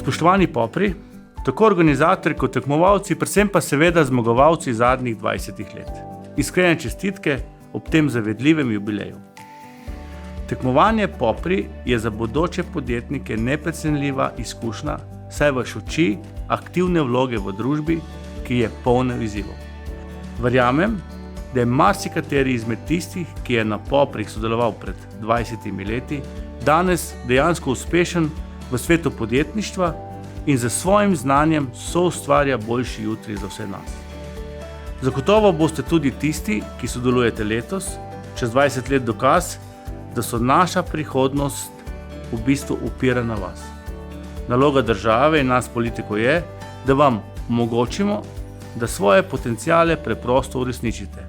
Spoštovani popri, tako organizatorji kot tekmovalci, predvsem pa seveda zmagovalci zadnjih 20 let. Iskrene čestitke ob tem zavedljivem jubileju. Tekmovanje popri je za bodoče podjetnike neprecenljiva izkušnja, saj vas uči aktivne vloge v družbi, ki je polna izzivov. Verjamem, da je marsikateri izmed tistih, ki je na poprih sodeloval pred 20 leti, danes dejansko uspešen v svetu podjetništva in z svojim znanjem soustvarja boljši jutri za vse nas. Zagotovo boste tudi tisti, ki sodelujete letos, čez 20 let dokaz, da so naša prihodnost v bistvu upira na vas. Naloga države in nas politikov je, da vam omogočimo, da svoje potenciale preprosto uresničite.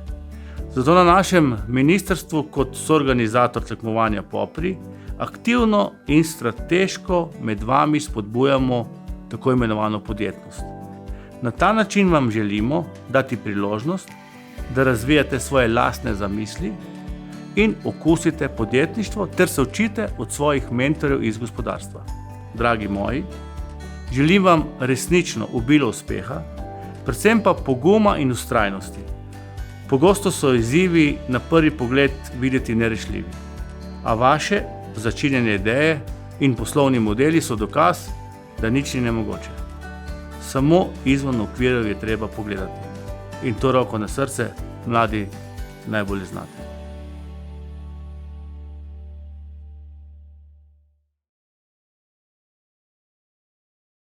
Zato na našem ministrstvu kot soorganizator tekmovanja popri aktivno in strateško med vami spodbujamo tako imenovano podjetnost. Na ta način vam želimo dati priložnost, da razvijate svoje lastne zamisli in okusite podjetništvo ter se učite od svojih mentorjev iz gospodarstva. Dragi moji, želim vam resnično obilo uspeha, predvsem pa poguma in vztrajnosti. Pogosto so izzivi na prvi pogled videti nerešljivi, a vaše začinjene ideje in poslovni modeli so dokaz, da nič ni nemogoče. Samo izven okvirov je treba pogledati. In to roko na srce, mladi, najbolje znate.